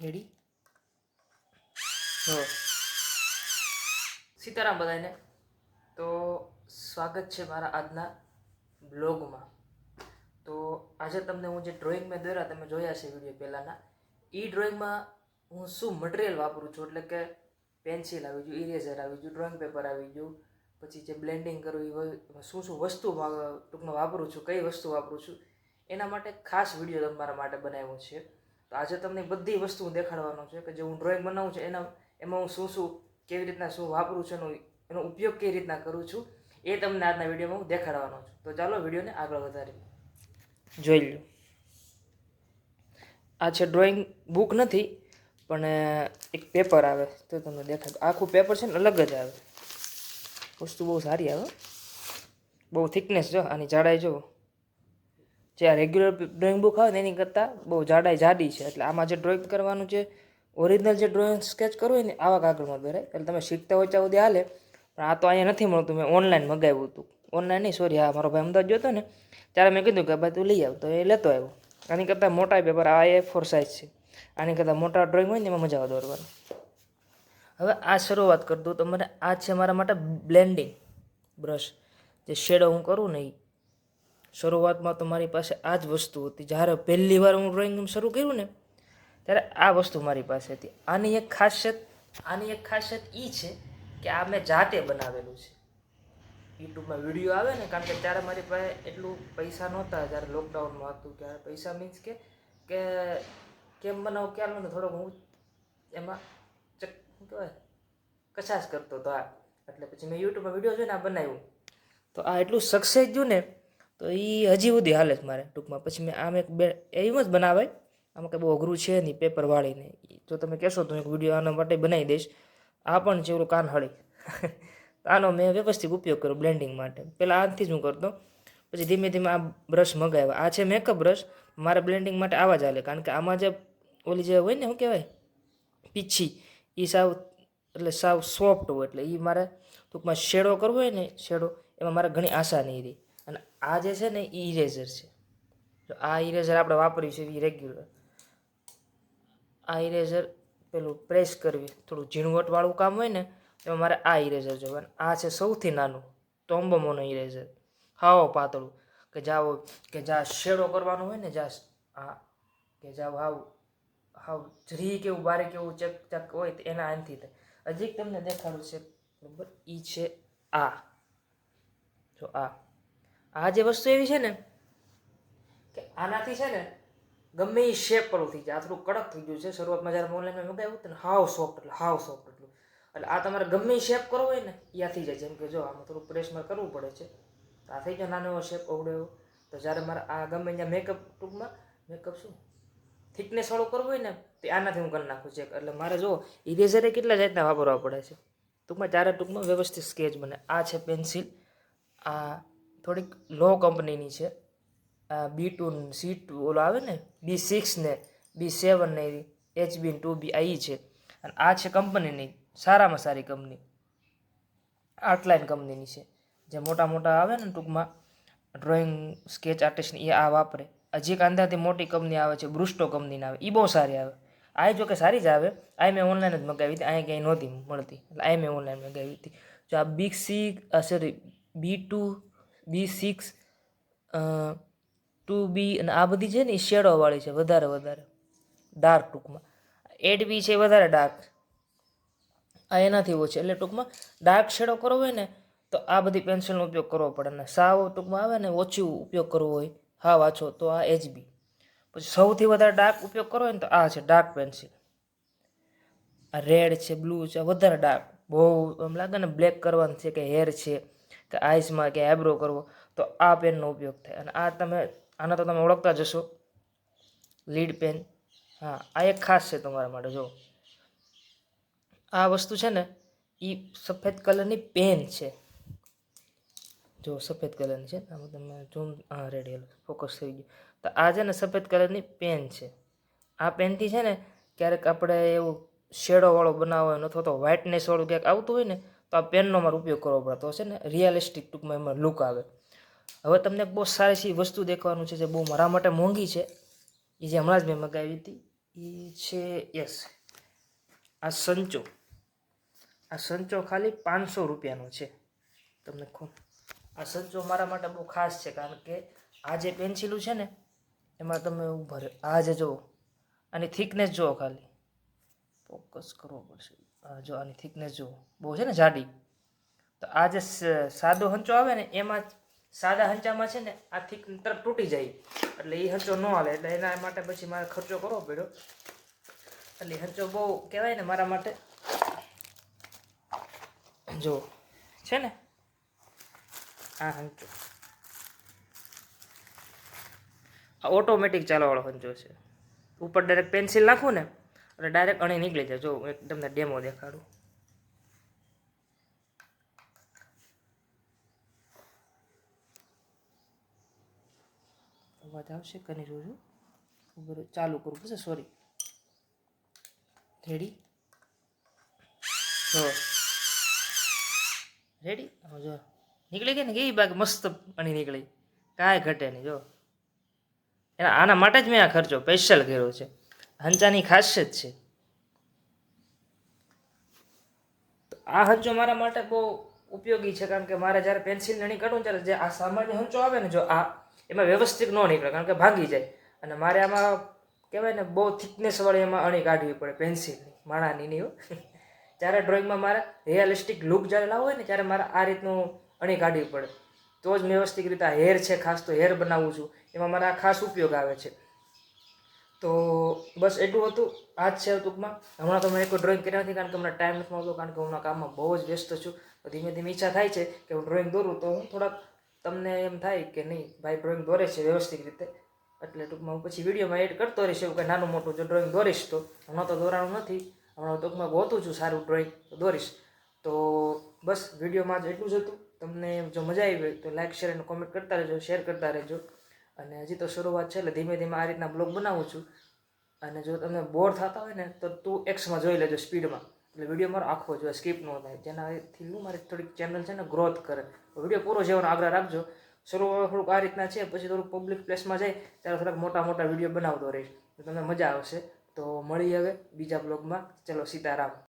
Ready તો સીતારામ બધાને. તો સ્વાગત છે મારા આજના બ્લોગમાં. તો આજે તમને હું જે ડ્રોઈંગ મેં દોર્યા તમે જોયા છે વિડીયો પહેલાંના, એ ડ્રોઈંગમાં હું શું મટીરિયલ વાપરું છું, એટલે કે પેન્સિલ આવી ગયું, ઇરેઝર આવી ગયું, ડ્રોઈંગ પેપર આવી ગયું, પછી જે બ્લેન્ડિંગ કરવું એ શું શું વસ્તુ ટૂંકમાં વાપરું છું, કઈ વસ્તુ વાપરું છું, એના માટે ખાસ વિડીયો તમારા માટે બનાવ્યો છે. તો આજે તમને બધી વસ્તુ હું દેખાડવાનો છે કે જે હું ડ્રોઈંગ બનાવું છું એમાં હું શું શું કેવી રીતના શું વાપરું છું, એનો ઉપયોગ કેવી રીતના કરું છું, એ તમને આજના વિડીયોમાં હું દેખાડવાનો છું. તો ચાલો વિડીયોને આગળ વધારીએ. જોઈ લો, આ છે ડ્રોઈંગ બુક નથી પણ એક પેપર આવે તો તમને દેખાડો. આખું પેપર છે ને અલગ જ આવે, વસ્તુ બહુ સારી આવે, બહુ થિકનેસ જો આની જાડાઈ જો, જે આ રેગ્યુલર ડ્રોઈંગ બુક આવે ને એની કરતાં બહુ જાડી છે. એટલે આમાં જે ડ્રોઈંગ કરવાનું છે, ઓરિજિનલ જે ડ્રોઈંગ સ્કેચ કરવું હોય ને આવા કાગળમાં દોરાય. એટલે તમે શીખતા હોય ત્યાં સુધી હાલે, પણ આ તો અહીંયા નથી મળતું. મેં ઓનલાઈન મગાવ્યું હતું, ઓનલાઈન નહીં સોરી, હા મારો ભાઈ અમદાવાદ ગયો હતો ને ત્યારે મેં કીધું કે ભાઈ તું લઈ આવ, તો એ લેતો આવ્યો. આની કરતાં મોટા પેપર, આ A4 સાઇઝ છે, આની કરતાં મોટા ડ્રોઈંગ હોય ને એમાં મજા આવે દોરવાની. હવે આ શરૂઆત કરી દઉં. તો મને આ છે મારા માટે બ્લેન્ડિંગ બ્રશ, જે શેડો હું કરું ને એ. શરૂઆતમાં તો મારી પાસે આ જ વસ્તુ હતી. જ્યારે પહેલી વાર હું ડ્રોઈંગ શરૂ કર્યું ને ત્યારે આ વસ્તુ મારી પાસે હતી. આની એક ખાસિયત એ છે કે આ મેં જાતે બનાવેલું છે. યુટ્યુબમાં વિડીયો આવે ને, કારણ કે ત્યારે મારી પાસે એટલું પૈસા નહોતા, જ્યારે લોકડાઉનમાં હતું ત્યારે પૈસા મીન્સ કે કેમ બનાવું ખ્યાલ નહોતો, થોડોક હું એમાં શું કહેવાય કચાશ કરતો હતો. આ એટલે પછી મેં યુટ્યુબમાં વિડીયો જોઈને આ બનાવ્યું. તો આ એટલું સક્સેસ ગયું ને, તો એ હજી સુધી હાલે છે મારે ટૂંકમાં. પછી મેં આમ એક બે એમ જ બનાવાય, આમાં કંઈ બહુ અઘરું છે નહીં, પેપર વાળીને. જો તમે કહેશો તો એક વિડીયો આના માટે બનાવી દઈશ. આ પણ છે ઓલું કાનહળી આનો મેં વ્યવસ્થિત ઉપયોગ કર્યો બ્લેન્ડિંગ માટે. પહેલાં આથી જ હું કરતો, પછી ધીમે ધીમે આ બ્રશ મગાવ્યા. આ છે મેકઅપ બ્રશ, મારે બ્લેન્ડિંગ માટે આવા જ હાલે. કારણ કે આમાં જે ઓલી જે હોય ને શું કહેવાય પીછી, એ સાવ એટલે સાવ સોફ્ટ હોય, એટલે એ મારે ટૂંકમાં શેડો કરવો હોય ને, શેડો એમાં મારે ઘણી આસાની રહી. અને આ જે છે ને એ ઇરેઝર છે. તો આ ઇરેઝર આપણે વાપરીએ છીએ એ રેગ્યુલર. આ ઇરેઝર પેલું પ્રેસ કરવી, થોડું ઝીણવટવાળું કામ હોય ને એમાં મારે આ ઇરેઝર જોવાનું. આ છે સૌથી નાનું ટોમ્બોમોનો ઇરેઝર, હાવ પાતળું, કે જ્યાં શેડો કરવાનો હોય ને, જ્યાં આ કે જ્યાં હાવ જરી કેવું બારીક એવું ચક હોય તો એના આનથી થાય. હજી તમને દેખાડું છે બરાબર, એ છે આ જો આ જે વસ્તુ એવી છે ને કે આનાથી છે ને ગમે એ શેપ વાળું થઈ જાય. આ થોડું કડક થઈ ગયું છે. શરૂઆતમાં જ્યારે ઓનલાઈનમાં મગાવ્યું હતું ને હાવ સોફ્ટ, એટલે હાવ સોફ્ટ એટલું. એટલે આ તમારે ગમે એ શેપ કરવો હોય ને એ આ થઈ જાય. જેમ કે જો આમાં થોડું પ્રેસમાં કરવું પડે છે, તો આ થઈ જાય નાનો એવો શેપ અવડો એવો. તો જ્યારે મારે આ ગમે ત્યાં મેકઅપ ટૂંકમાં મેકઅપ શું થિકનેસ વાળું કરવું હોય ને તે આનાથી હું કરી નાખું ચેક. એટલે મારે જો ઇરેઝરે કેટલા જાતના વાપરવા પડે છે ટૂંકમાં, ત્યારે ટૂંકમાં વ્યવસ્થિત સ્કેચ બને. આ છે પેન્સિલ, આ થોડીક લો કંપનીની છે. આ B2 C2 ઓલો આવે ને B6 ને B7 ને એવી HB 2B આ ઈ છે. અને આ છે કંપનીની સારામાં સારી કંપની, આર્ટલાઇન કંપનીની છે. જે મોટા મોટા આવે ને ટૂંકમાં ડ્રોઈંગ સ્કેચ આર્ટિસ્ટની એ આ વાપરે. હજી એક અંદાજથી મોટી કંપની આવે છે, બ્રુસ્ટો કંપનીના આવે, એ બહુ સારી આવે. આ જો કે સારી જ આવે. આ મેં ઓનલાઈન જ મગાવી હતી, અહીંયા ક્યાંય નહોતી મળતી, એટલે આ મેં ઓનલાઈન મગાવી હતી. જો આ B2 B6 2B અને આ બધી છે ને એ શેડોવાળી છે, વધારે ડાર્ક ટૂંકમાં. 8B છે એ વધારે ડાર્ક, આ એનાથી ઓછી. એટલે ટૂંકમાં ડાર્ક શેડો કરવો હોય ને તો આ બધી પેન્સિલનો ઉપયોગ કરવો પડે. ને સાવ ટૂંકમાં આવે ને ઓછું ઉપયોગ કરવો હોય, હા વાંચો, તો આ HB. પછી સૌથી વધારે ડાર્ક ઉપયોગ કરવો હોય ને તો આ છે ડાર્ક પેન્સિલ. આ રેડ છે, બ્લુ છે, વધારે ડાર્ક. બહુ એમ લાગે ને બ્લેક કરવાનું છે, કે હેર છે, કે આઈસમાં કે આઈબ્રો કરવો, તો આ પેનનો ઉપયોગ થાય. અને આ આના તો તમે ઓળખતા જશો, લીડ પેન. હા, આ એક ખાસ છે તમારા માટે. જો આ વસ્તુ છે ને એ સફેદ કલરની પેન છે, જો સફેદ કલરની છે. આમાં તમે ઝૂમ, હા રેડી ફોકસ થઈ ગયું. તો આ છે ને સફેદ કલરની પેન છે. આ પેનથી છે ને ક્યારેક આપણે એવું શેડોવાળો બનાવવો હોય અથવા તો વ્હાઇટનેસવાળું ક્યાંક આવતું હોય ને તો આ પેનનો મારો ઉપયોગ કરવો પડે. તો છે ને રિયલિસ્ટિક ટૂંકમાં એમાં લુક આવે. હવે તમને બહુ સારી વસ્તુ દેખવાનું છે જે બહુ મારા માટે મોંઘી છે, એ જે હમણાં જ મેં મગાવી હતી. એ છે યસ આ સંચો. આ સંચો ખાલી 500 રૂપિયાનો છે. તમને આ સંચો મારા માટે બહુ ખાસ છે, કારણ કે આ જે પેન્સિલું છે ને એમાં તમે ઉભા રહે, આ જે જુઓ આની થિકનેસ જુઓ, ખાલી ફોકસ કરવો પડશે. આ જો આની થિકનેસ જુઓ, બહુ છે ને જાડી. તો આ જે સાદો હંચો આવે ને એમાં, સાદા હંચામાં છે ને આ થિક તરફ તૂટી જાય, એટલે એ હંચો ન હાલે. એટલે એના માટે પછી મારે ખર્ચો કરવો પડ્યો. એટલે હંચો બહુ કહેવાય ને મારા માટે. જો છે ને આ હંચો, આ ઓટોમેટિક ચાલવાવાળો હંચો છે. ઉપર ડાયરેક્ટ પેન્સિલ નાખું ને એટલે ડાયરેક્ટ અણી નીકળી જાય. જો એક તમને ડેમો દેખાડું. અવાજ આવશે કે નહીં જોજો. ઉપર ચાલુ કરું પછી, સોરી. રેડી? જો રેડી? જો નીકળી ગઈ ને, કેવી બાકી મસ્ત અણી નીકળી, કાંઈ ઘટે નહીં. જો એના આના માટે જ મેં આ ખર્ચો સ્પેશિયલ કર્યો છે. હંચાની ખાસિયત છે. તો આ હંચો મારા માટે બહુ ઉપયોગી છે, કારણ કે મારે જ્યારે પેન્સિલ અણી કાઢું ત્યારે જે આ સામાન્ય હંચો આવે ને, જો આ એમાં વ્યવસ્થિત ન નીકળે, કારણ કે ભાંગી જાય. અને મારે આમાં કહેવાય ને બહુ થિકનેસવાળી એમાં અણી કાઢવી પડે પેન્સિલની, માણાની નહીં. જ્યારે ડ્રોઈંગમાં મારે રિયલિસ્ટિક લુક જ્યારે લાવવો હોય ને ત્યારે મારે આ રીતનું અણી કાઢવી પડે, તો જ વ્યવસ્થિત રીતે આ હેર છે, ખાસ તો હેર બનાવું છું એમાં મારા આ ખાસ ઉપયોગ આવે છે. તો બસ એટલું હતું. આ જ છે ટૂંકમાં. હમણાં તો મેં કોઈ ડ્રોઈંગ કર્યા નથી, કારણ કે હમણાં ટાઈમ નથી મળતો, કારણ કે હમણાં કામમાં બહુ જ વ્યસ્ત છું. તો ધીમે ધીમે ઈચ્છા થાય છે કે હું ડ્રોઈંગ દોરું, તો હું થોડાક તમને એમ થાય કે નહીં ભાઈ ડ્રોઈંગ દોરે છે વ્યવસ્થિત રીતે, એટલે ટૂંકમાં હું પછી વિડીયોમાં એડ કરતો રહીશ એવું કંઈ નાનું મોટું જો ડ્રોઈંગ દોરીશ. તો હમણાં તો દોરાણું નથી, હમણાં ટૂંકમાં ગોતું છું સારું ડ્રોઈંગ, તો દોરીશ. તો બસ વિડીયોમાં જ એટલું જ હતું. તમને જો મજા આવી હોય તો લાઇક, શેર અને કોમેન્ટ કરતા રહેજો, શેર કરતા રહેજો. અને હજી તો શરૂઆત છે, એટલે ધીમે ધીમે આ રીતના બ્લોગ બનાવું છું. અને જો તમે બોર થતા હોય ને તો 2x જોઈ લેજો સ્પીડમાં, એટલે વિડીયો મારો આખો જોઈએ, સ્કીપ ન થાય, જેનાથી મારી થોડીક ચેનલ છે ને ગ્રોથ કરે. વિડીયો પૂરો જોવાનો આગ્રહ રાખજો. શરૂઆત થોડુંક આ રીતના છે, પછી થોડુંક પબ્લિક પ્લેસમાં જાય ત્યારે થોડાક મોટા મોટા વિડીયો બનાવતો રહીશ, તો તમને મજા આવશે. તો મળી હવે બીજા બ્લોગમાં. ચલો, સીતારામ.